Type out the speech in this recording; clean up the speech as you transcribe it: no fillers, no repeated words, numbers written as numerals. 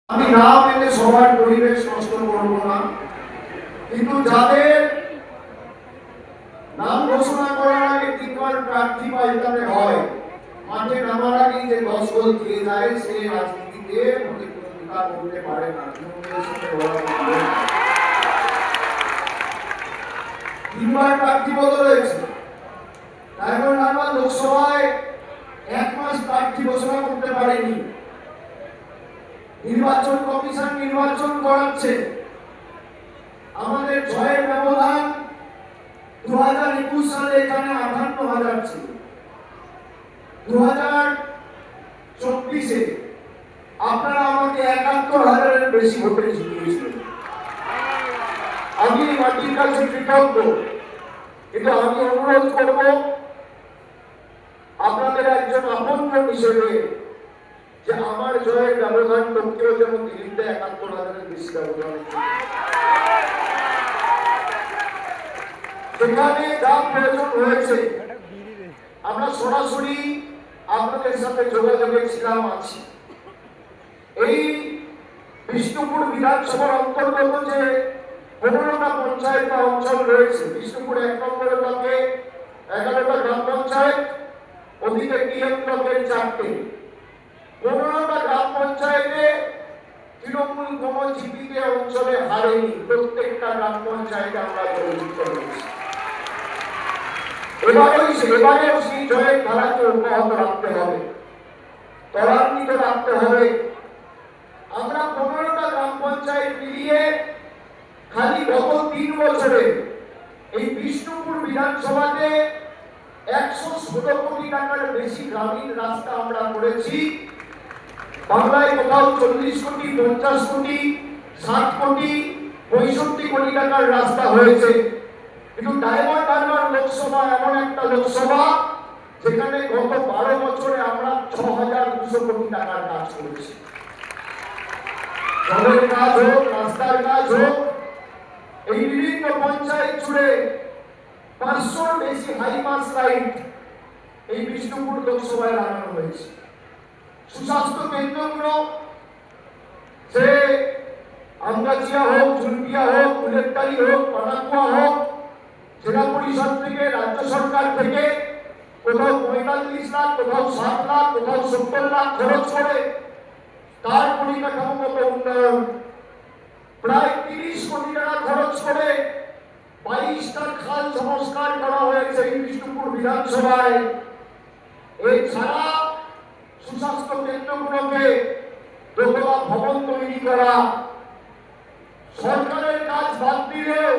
আমি নাম এনে সবার পরিবেশ নষ্ট করব না, কিন্তু যাদের নাম ঘোষণা করার আগে তিনবার প্রার্থী পাল্টাতে হয়, মাঠে নামার আগে যে 10 গোল খেয়ে যায়, সে রাজনীতিতে প্রতিদ্বন্দ্বিতা করতে পারে না। তিনবার প্রার্থী বদল হয়েছে। ডায়মন্ড হারবার লোকসভায় 1 মাস প্রার্থী ঘোষণা করতে পারেনি। নির্বাচন কমিশন নির্বাচন করাচ্ছে। আমাদের জয়ের ব্যবধান 2021 সালে এখানে 58,000 ছিল। 2024-এ আপনারা আমাকে 71,000-এর বেশি ভোটে জিতিয়েছিলেন। আমি মাটির কাছে কৃতজ্ঞ, কিন্তু আমি অনুরোধ করব আপনাদের একজন আপনজন হিসেবে যে আমার জয়ের ব্যবধান টপকেও যেমন দিল্লিতে 71,000-এর বেশি ব্যবধান। যেখানে যা প্রয়োজন হয়েছে আমরা সরাসরি আপনাদের সাথে যোগাযোগে ছিলাম, আছি। এই বিষ্ণুপুর বিধানসভার অন্তর্গত যে 15টা পঞ্চায়েত বা অঞ্চল রয়েছে, বিষ্ণুপুর 1 নম্বর ব্লকে 11টা গ্রাম পঞ্চায়েত, ওদিকে TM ব্লকের 4টে, 15টা গ্রাম পঞ্চায়েতে তৃণমূল কোনো জিপিতে অঞ্চলে হারেনি। প্রত্যেকটা গ্রাম পঞ্চায়েতে আমরা জয়যুক্ত হয়েছি। এবারেও সেই জয়ের ধারাকে অব্যাহত রাখতে হবে, ত্বরান্বিত রাখতে হবে। আমরা 15টা গ্রাম পঞ্চায়েত মিলিয়ে খালি গত 3 বছরে এই বিষ্ণুপুর বিধানসভাতে 116 কোটি টাকার বেশি গ্রামীণ রাস্তা আমরা করেছি। বাংলায় কোথাও 40 কোটি, 50 কোটি, 60 কোটি, 65 কোটি টাকার রাস্তা হয়েছে। কিন্তু ডায়মন্ড হারবার লোকসভা এমন একটা লোকসভা যেখানে গত 12 বছরে আমরা 6,200 কোটি টাকার কাজ করেছি। জলের কাজ হোক, রাস্তার কাজ হোক, এই বিভিন্ন পঞ্চায়েত জুড়ে 500-র বেশি হাইমাস লাইট এই বিষ্ণুপুর লোকসভায় লাগানো হয়েছে। সুস্বাস্থ্য কেন্দ্রগুলো সে আমগাছিয়া হোক, ঝুলপিয়া হোক, উলেরতালি হোক, পানাকুয়া হোক, জেলা পরিষদ থেকে, রাজ্য সরকার থেকে কোথাও 45 লাখ, কোথাও 7 লাখ, কোথাও 70 লাখ খরচ করে তার পরিকাঠামোগত উন্নয়ন, প্রায় 30 কোটি টাকা খরচ করে 22টা খাল সংস্কার করা হয়েছে এই বিষ্ণুপুর বিধানসভায়। এছাড়া সুস্বাস্থ্য কেন্দ্রগুলোকে দোতলা ভবন তৈরি করা, সরকারের কাজ বাদ দিলেও